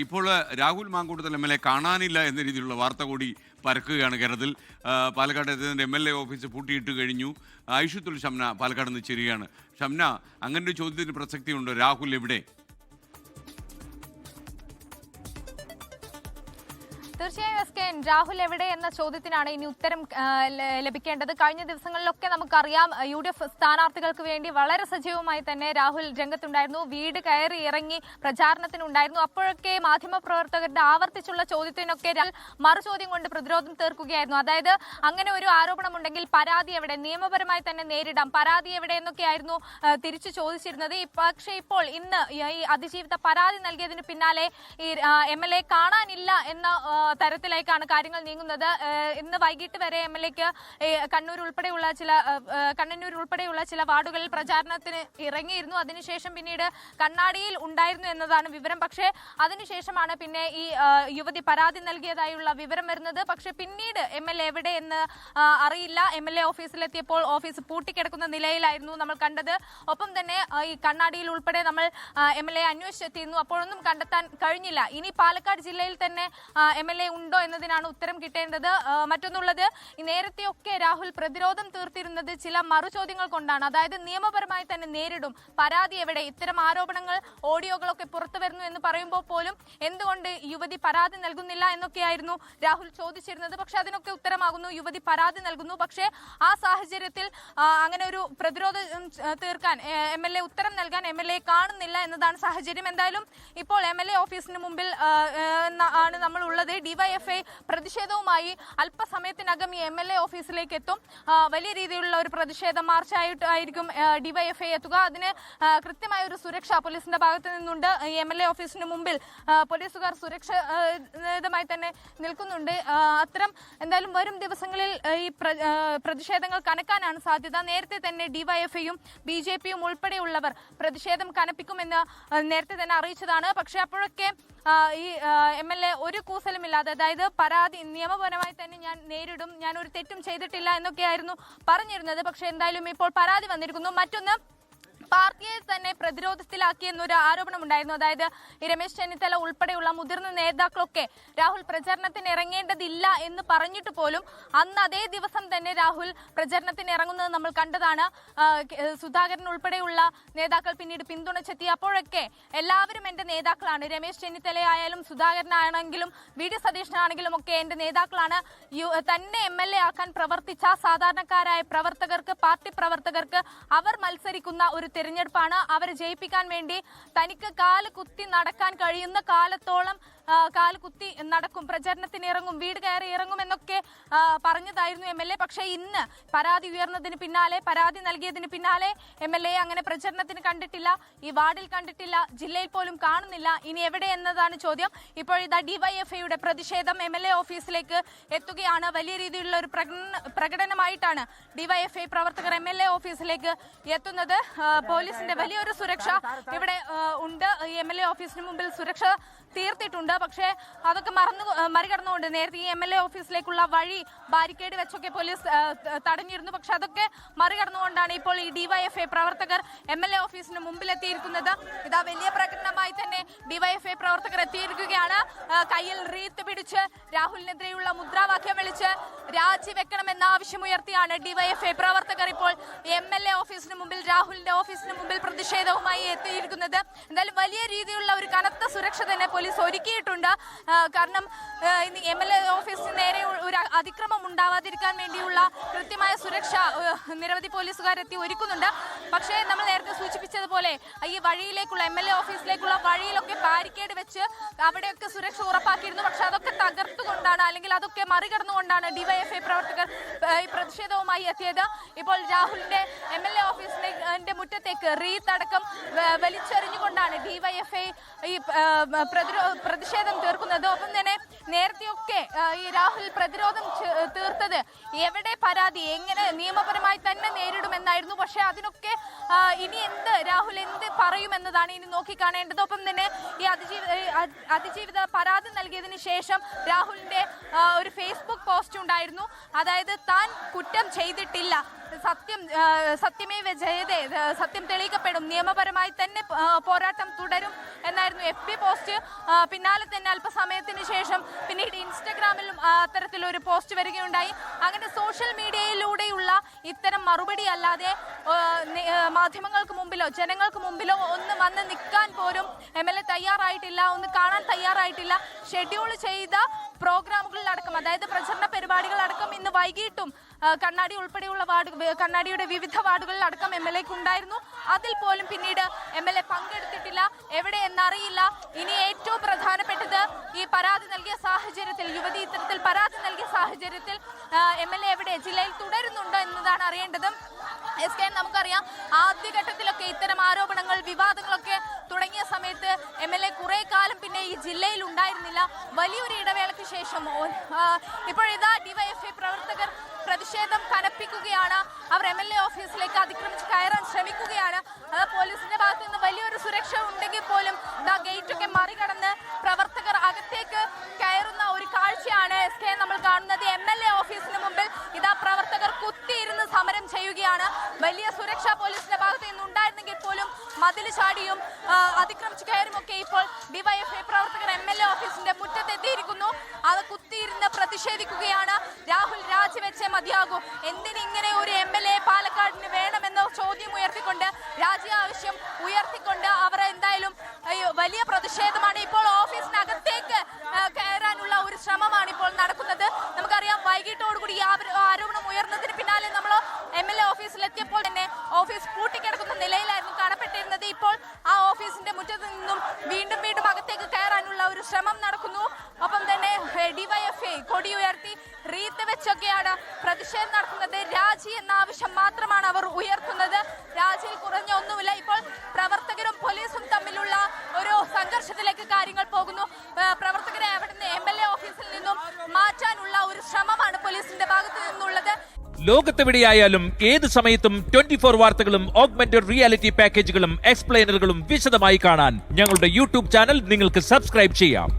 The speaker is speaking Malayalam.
ഇപ്പോൾ Rahul Mamkootathil M L A കാണാനില്ല എന്ന രീതിയിലുള്ള വാർത്ത കൂടി പരക്കുകയാണ് കേരളത്തിൽ. Palakkad M L A office പൂട്ടിയിട്ട് കഴിഞ്ഞു. ഐഷുത്തുൽ ഷംന പാലക്കാട് നിന്ന് ചേരുകയാണ്. ഷംന, അങ്ങനെ ഒരു ചോദ്യത്തിന് പ്രസക്തിയുണ്ടോ? രാഹുൽ എവിടെ? തീർച്ചയായും എസ്കെൻ, രാഹുൽ എവിടെ എന്ന ചോദ്യത്തിനാണ് ഇനി ഉത്തരം ലഭിക്കേണ്ടത്. കഴിഞ്ഞ ദിവസങ്ങളിലൊക്കെ നമുക്കറിയാം, UDF സ്ഥാനാർത്ഥികൾക്ക് വേണ്ടി വളരെ സജീവമായി തന്നെ രാഹുൽ രംഗത്തുണ്ടായിരുന്നു. വീട് കയറി ഇറങ്ങി പ്രചാരണത്തിനുണ്ടായിരുന്നു. അപ്പോഴൊക്കെ മാധ്യമപ്രവർത്തകരുടെ ആവർത്തിച്ചുള്ള ചോദ്യത്തിനൊക്കെ മറുചോദ്യം കൊണ്ട് പ്രതിരോധം തീർക്കുകയായിരുന്നു. അതായത്, അങ്ങനെ ഒരു ആരോപണമുണ്ടെങ്കിൽ പരാതി എവിടെ, നിയമപരമായി തന്നെ നേരിടാം, പരാതി എവിടെ എന്നൊക്കെയായിരുന്നു തിരിച്ചു ചോദിച്ചിരുന്നത്. പക്ഷേ ഇപ്പോൾ ഇന്ന് ഈ അതിജീവിത പരാതി നൽകിയതിന് പിന്നാലെ ഈ MLA കാണാനില്ല എന്ന തരത്തിലേക്കാണ് കാര്യങ്ങൾ നീങ്ങുന്നത്. ഇന്ന് വൈകിട്ട് വരെ MLAക്ക് കണ്ണന്നൂർ ഉൾപ്പെടെയുള്ള ചില വാർഡുകളിൽ പ്രചാരണത്തിന് ഇറങ്ങിയിരുന്നു. അതിനുശേഷം പിന്നീട് കണ്ണാടിയിൽ ഉണ്ടായിരുന്നു എന്നതാണ് വിവരം. പക്ഷേ അതിനുശേഷമാണ് പിന്നെ ഈ യുവതി പരാതി നൽകിയതായുള്ള വിവരം വരുന്നത്. പക്ഷെ പിന്നീട് MLA എവിടെ എന്ന് അറിയില്ല. MLA ഓഫീസിലെത്തിയപ്പോൾ ഓഫീസ് പൂട്ടിക്കിടക്കുന്ന നിലയിലായിരുന്നു നമ്മൾ കണ്ടത്. ഒപ്പം തന്നെ ഈ കണ്ണാടിയിൽ ഉൾപ്പെടെ നമ്മൾ MLA അന്വേഷിച്ചെത്തിയിരുന്നു. അപ്പോഴൊന്നും കണ്ടെത്താൻ കഴിഞ്ഞില്ല. ഇനി പാലക്കാട് ജില്ലയിൽ തന്നെ MLA ഉണ്ടോ എന്നതിനാണ് ഉത്തരം കിട്ടേണ്ടത്. മറ്റൊന്നുള്ളത്, നേരത്തെയൊക്കെ രാഹുൽ പ്രതിരോധം തീർത്തിരുന്നത് ചില മറുചോദ്യങ്ങൾ കൊണ്ടാണ്. അതായത്, നിയമപരമായി തന്നെ നേരിടും, പരാതി എവിടെ, ഇത്തരം ആരോപണങ്ങൾ ഓഡിയോകളൊക്കെ പുറത്തു വരുന്നു എന്ന് പറയുമ്പോൾ പോലും എന്തുകൊണ്ട് യുവതി പരാതി നൽകുന്നില്ല എന്നൊക്കെയായിരുന്നു രാഹുൽ ചോദിച്ചിരുന്നത്. പക്ഷെ അതിനൊക്കെ ഉത്തരമാകുന്നു, യുവതി പരാതി നൽകുന്നു. പക്ഷേ ആ സാഹചര്യത്തിൽ അങ്ങനെ ഒരു പ്രതിരോധം തീർക്കാൻ MLA ഉത്തരം നൽകാൻ MLA കാണുന്നില്ല എന്നതാണ് സാഹചര്യം. എന്തായാലും ഇപ്പോൾ MLA ഓഫീസിന് മുമ്പിൽ ആണ് നമ്മൾ ഉള്ളത്. DYFI പ്രതിഷേധവുമായി അല്പസമയത്തിനകം ഈ MLA ഓഫീസിലേക്ക് എത്തും. വലിയ രീതിയിലുള്ള ഒരു പ്രതിഷേധ മാർച്ചായിട്ടായിരിക്കും DYFI എത്തുക. അതിന് കൃത്യമായ ഒരു സുരക്ഷ പോലീസിന്റെ ഭാഗത്ത് നിന്നുണ്ട്. ഈ MLA ഓഫീസിന് മുമ്പിൽ പോലീസുകാർ സുരക്ഷിതമായി തന്നെ നിൽക്കുന്നുണ്ട്. അത്തരം എന്തായാലും വരും ദിവസങ്ങളിൽ ഈ പ്രതിഷേധങ്ങൾ കനക്കാനാണ് സാധ്യത. നേരത്തെ തന്നെ DYFIയും BJPയും ഉൾപ്പെടെയുള്ളവർ പ്രതിഷേധം കനപ്പിക്കുമെന്ന് നേരത്തെ തന്നെ അറിയിച്ചതാണ്. പക്ഷെ അപ്പോഴൊക്കെ ഈ MLA ഒരു കൂസലുമില്ലാതെ, അതായത് പരാതി നിയമപരമായി തന്നെ ഞാൻ നേരിടും, ഞാൻ ഒരു തെറ്റും ചെയ്തിട്ടില്ല എന്നൊക്കെയായിരുന്നു പറഞ്ഞിരുന്നത്. പക്ഷെ എന്തായാലും ഇപ്പോൾ പരാതി വന്നിരിക്കുന്നു. മറ്റൊന്ന്, പാർട്ടിയെ തന്നെ പ്രതിരോധത്തിലാക്കിയെന്നൊരു ആരോപണമുണ്ടായിരുന്നു. അതായത്, ഈ രമേശ് ചെന്നിത്തല ഉൾപ്പെടെയുള്ള മുതിർന്ന നേതാക്കളൊക്കെ രാഹുൽ പ്രചരണത്തിന് ഇറങ്ങേണ്ടതില്ല എന്ന് പറഞ്ഞിട്ട് പോലും അന്ന് അതേ ദിവസം തന്നെ രാഹുൽ പ്രചരണത്തിന് ഇറങ്ങുന്നത് നമ്മൾ കണ്ടതാണ്. സുധാകരൻ ഉൾപ്പെടെയുള്ള നേതാക്കൾ പിന്നീട് പിന്തുണച്ചെത്തി. അപ്പോഴൊക്കെ എല്ലാവരും എന്റെ നേതാക്കളാണ്, രമേശ് ചെന്നിത്തലയായാലും സുധാകരനാണെങ്കിലും VD സതീശനാണെങ്കിലും ഒക്കെ എന്റെ നേതാക്കളാണ്. തന്നെ MLA ആക്കാൻ പ്രവർത്തിച്ച സാധാരണക്കാരായ പ്രവർത്തകർക്ക്, പാർട്ടി പ്രവർത്തകർക്ക് അവർ മത്സരിക്കുന്ന ഒരു തിരഞ്ഞെടുപ്പാണ്. അവരെ ജയിപ്പിക്കാൻ വേണ്ടി തനിക്ക് കാല് കുത്തി നടക്കാൻ കഴിയുന്ന കാലത്തോളം കാല് കുത്തി നടക്കും, പ്രചരണത്തിന് ഇറങ്ങും, വീട് കയറി ഇറങ്ങും എന്നൊക്കെ പറഞ്ഞതായിരുന്നു MLA. പക്ഷേ ഇന്ന് പരാതി ഉയർന്നതിന് പിന്നാലെ, പരാതി നൽകിയതിന് പിന്നാലെ MLA അങ്ങനെ പ്രചരണത്തിന് കണ്ടിട്ടില്ല, ഈ വാർഡിൽ കണ്ടിട്ടില്ല, ജില്ലയിൽ പോലും കാണുന്നില്ല. ഇനി എവിടെ എന്നതാണ് ചോദ്യം. ഇപ്പോൾ ഇതാ DYFIയുടെ പ്രതിഷേധം MLA ഓഫീസിലേക്ക് എത്തുകയാണ്. വലിയ രീതിയിലുള്ള ഒരു പ്രകടനമായിട്ടാണ് DYFI പ്രവർത്തകർ MLA ഓഫീസിലേക്ക് എത്തുന്നത്. പോലീസിന്റെ വലിയൊരു സുരക്ഷ ഇവിടെ ഉണ്ട്. MLA ഓഫീസിന് മുമ്പിൽ സുരക്ഷ തീർത്തിട്ടുണ്ട്. പക്ഷേ അതൊക്കെ മറികടന്നുകൊണ്ട് നേരത്തെ ഈ MLA ഓഫീസിലേക്കുള്ള വഴി ബാരിക്കേഡ് വെച്ചൊക്കെ പോലീസ് തടഞ്ഞിരുന്നു. പക്ഷെ അതൊക്കെ മറികടന്നുകൊണ്ടാണ് ഇപ്പോൾ ഈ DYFI പ്രവർത്തകർ MLA ഓഫീസിന് മുമ്പിൽ എത്തിയിരിക്കുന്നത്. ഇതാ വലിയ പ്രകടനമായി തന്നെ DYFI പ്രവർത്തകർ എത്തിയിരിക്കുകയാണ്. കയ്യിൽ റീത്ത് പിടിച്ച് രാഹുലിനെതിരെയുള്ള മുദ്രാവാക്യം വിളിച്ച് രാജിവെക്കണമെന്ന ആവശ്യമുയർത്തിയാണ് DYFI പ്രവർത്തകർ ഇപ്പോൾ MLA ഓഫീസിന് മുമ്പിൽ, രാഹുലിന്റെ ഓഫീസിന് മുമ്പിൽ പ്രതിഷേധവുമായി എത്തിയിരിക്കുന്നത്. എന്തായാലും വലിയ രീതിയിലുള്ള ഒരു കനത്ത സുരക്ഷ തന്നെ പോലീസ് ഒരുക്കിയിട്ടുണ്ട്. കാരണം MLA ഓഫീസിന് നേരെ ഒരു അതിക്രമം ഉണ്ടാവാതിരിക്കാൻ വേണ്ടിയുള്ള കൃത്യമായ സുരക്ഷ നിരവധി പോലീസുകാരെത്തി ഒരുക്കുന്നുണ്ട്. പക്ഷേ നമ്മൾ നേരത്തെ സൂചിപ്പിച്ചതുപോലെ ഈ വഴിയിലേക്കുള്ള MLA ഓഫീസിലേക്കുള്ള വഴിയിലൊക്കെ ബാരിക്കേഡ് വെച്ച് അവിടെയൊക്കെ സുരക്ഷ ഉറപ്പാക്കിയിരുന്നു. പക്ഷെ അതൊക്കെ തകർത്തുകൊണ്ടാണ്, അല്ലെങ്കിൽ അതൊക്കെ മറികടന്നുകൊണ്ടാണ് DYFI പ്രവർത്തകർ ഈ പ്രതിഷേധവുമായി എത്തിയത്. ഇപ്പോൾ രാഹുലിന്റെ MLA ഓഫീസിന്റെ മുറ്റത്തേക്ക് റീത്ത് അടക്കം വലിച്ചെറിഞ്ഞുകൊണ്ടാണ് DYFI ഈ പ്രതിഷേധം തീർക്കുന്നത്. ഒപ്പം തന്നെ നേരത്തെയൊക്കെ ഈ രാഹുൽ പ്രതിരോധം തീർത്തത് എവിടെ പരാതി, എങ്ങനെ നിയമപരമായി തന്നെ നേരിടുമെന്നായിരുന്നു. പക്ഷെ അതിനൊക്കെ ഇനി രാഹുൽ എന്ത് പറയുമെന്നതാണ് ഇനി നോക്കിക്കാണേണ്ടത്. ഒപ്പം തന്നെ ഈ അതിജീവിത പരാതി നൽകിയതിനു ശേഷം രാഹുലിന്റെ ഒരു ഫേസ്ബുക്ക് പോസ്റ്റ് ഉണ്ടായിരുന്നു. അതായത്, താൻ കുറ്റം ചെയ്തിട്ടില്ല, സത്യമേവ ജയതേ, സത്യം തെളിയിക്കപ്പെടും, നിയമപരമായി തന്നെ പോരാട്ടം തുടരും എന്നായിരുന്നു FB പോസ്റ്റ്. പിന്നാലെ തന്നെ അല്പസമയത്തിന് ശേഷം പിന്നീട് ഇൻസ്റ്റഗ്രാമിലും അത്തരത്തിലൊരു പോസ്റ്റ് വരികയുണ്ടായി. അങ്ങനെ സോഷ്യൽ മീഡിയയിലൂടെയുള്ള ഇത്തരം മറുപടി അല്ലാതെ മാധ്യമങ്ങൾക്ക് മുമ്പിലോ ജനങ്ങൾക്ക് മുമ്പിലോ ഒന്ന് വന്ന് നിൽക്കാൻ പോലും MLA തയ്യാറായിട്ടില്ല, ഒന്ന് കാണാൻ തയ്യാറായിട്ടില്ല. ഷെഡ്യൂൾ ചെയ്ത പ്രോഗ്രാമുകളിലടക്കം, അതായത് പ്രചരണ പരിപാടികളടക്കം ഇന്ന് വൈകിട്ടും കണ്ണാടി ഉൾപ്പെടെയുള്ള കണ്ണാടിയുടെ വിവിധ വാർഡുകളിലടക്കം MLAക്ക് ഉണ്ടായിരുന്നു. അതിൽ പോലും പിന്നീട് MLA പങ്കെടുത്തിട്ടില്ല, എവിടെ എന്നറിയില്ല. ഇനി ഏറ്റവും പ്രധാനപ്പെട്ടത് ഈ പരാതി നൽകിയ സാഹചര്യത്തിൽ, യുവതി ഇത്തരത്തിൽ പരാതി നൽകിയ സാഹചര്യത്തിൽ MLA എവിടെ, ജില്ലയിൽ തുടരുന്നുണ്ടോ എന്നതാണ് അറിയേണ്ടത്. SK നമുക്കറിയാം, ആദ്യഘട്ടത്തിലൊക്കെ ഇത്തരം ആരോപണങ്ങൾ വിവാദങ്ങളൊക്കെ തുടങ്ങിയ സമയത്ത് MLA കുറെ കാലം പിന്നെ ഈ ജില്ലയിൽ ഉണ്ടായിരുന്നില്ല. വലിയൊരു ഇടവേളയ്ക്ക് ശേഷം ഇപ്പോഴിതാ DYFI പ്രവർത്തകർ പ്രതിഷേധം കനപ്പിക്കുകയാണ്. അവർ MLA ഓഫീസിലേക്ക് അതിക്രമിച്ച് കയറാൻ ശ്രമിക്കുകയാണ്. പോലീസിന്റെ ഭാഗത്ത് നിന്ന് വലിയൊരു സുരക്ഷ ഉണ്ടെങ്കിൽ പോലും ഗേറ്റ് ഒക്കെ മറികടന്ന് പ്രവർത്തകർ അകത്തേക്ക് കയറുന്ന ഒരു കാഴ്ചയാണ് SK നമ്മൾ കാണുന്നത്. MLA ഓഫീസിന് മുമ്പിൽ ഇതാ പ്രവർത്തകർ കുത്തിയിരുന്ന് സമരം ചെയ്യുകയാണ്. വലിയ സുരക്ഷ പോലീസിന്റെ ഭാഗത്ത് നിന്ന് ഉണ്ടായിരുന്നെങ്കിൽ പോലും മതിൽ ചാടിയും അതിക്രമിച്ച് കയറുമൊക്കെ ഇപ്പോൾ DYFI പ്രവർത്തകർ MLA ഓഫീസിന്റെ മുറ്റത്തെത്തിയിരിക്കുന്നു. അത് കുത്തിയിരുന്ന് പ്രതിഷേധിക്കുകയാണ്. രാഹുൽ രാജിവെച്ചേ മതിയാകൂ, എന്തിനിങ്ങനെ ഒരു MLA പാലക്കാടിന് വേണമെന്ന ചോദ്യം ഉയർത്തിക്കൊണ്ട്, രാജി ആവശ്യം ഉയർത്തിക്കൊണ്ട് അവർ എന്തായാലും വലിയ പ്രതിഷേധമാണ്. ഇപ്പോൾ ഓഫീസിനകത്തേക്ക് കയറാനുള്ള ഒരു ശ്രമമാണ് ഇപ്പോൾ നടക്കുന്നത്. നമുക്കറിയാം, വൈകിട്ടോടുകൂടി ഈ ആരോപണം ഉയർന്നതിന് പിന്നാലെ നമ്മൾ MLA ഓഫീസിലെത്തിയപ്പോൾ തന്നെ ഓഫീസ് പൂട്ടിക്കിടക്കുന്ന നിലയിലായിരുന്നു കാണപ്പെട്ടിരുന്നത്. ഇപ്പോൾ ആ ഓഫീസിന്റെ മുറ്റത്ത് നിന്നും വീണ്ടും അകത്തേക്ക് കയറാനുള്ള ഒരു ശ്രമം നടക്കുന്നു. ഒപ്പം തന്നെ DYFI കൊടി ഉയർത്തി റീത്ത് വെച്ചൊക്കെയാണ് പ്രതിഷേധം നടത്തുന്നത്. രാജി എന്ന ആവശ്യം മാത്രമാണ് അവർ ഉയർത്തുന്നത്. രാജിയിൽ കുറഞ്ഞ ഒന്നുമില്ല. ഇപ്പോൾ പ്രവർത്തകരും പോലീസും തമ്മിലുള്ള ഒരു സംഘർഷത്തിലേക്ക് കാര്യങ്ങൾ പോകുന്നു. പ്രവർത്തകരെ അവിടുന്ന് MLA ഓഫീസിൽ നിന്നും മാറ്റാനുള്ള ഒരു ശ്രമമാണ് പോലീസിന്റെ ഭാഗത്ത് നിന്നുള്ളത്. ലോകത്തെവിടെയായാലും ഏത് സമയത്തും 24 വാർത്തകളും ഓഗ്മെന്റഡ് റിയാലിറ്റി പാക്കേജുകളും എക്സ്പ്ലെയിനറുകളും വിശദമായി കാണാൻ ഞങ്ങളുടെ YouTube ചാനൽ നിങ്ങൾക്ക് സബ്സ്ക്രൈബ് ചെയ്യാം.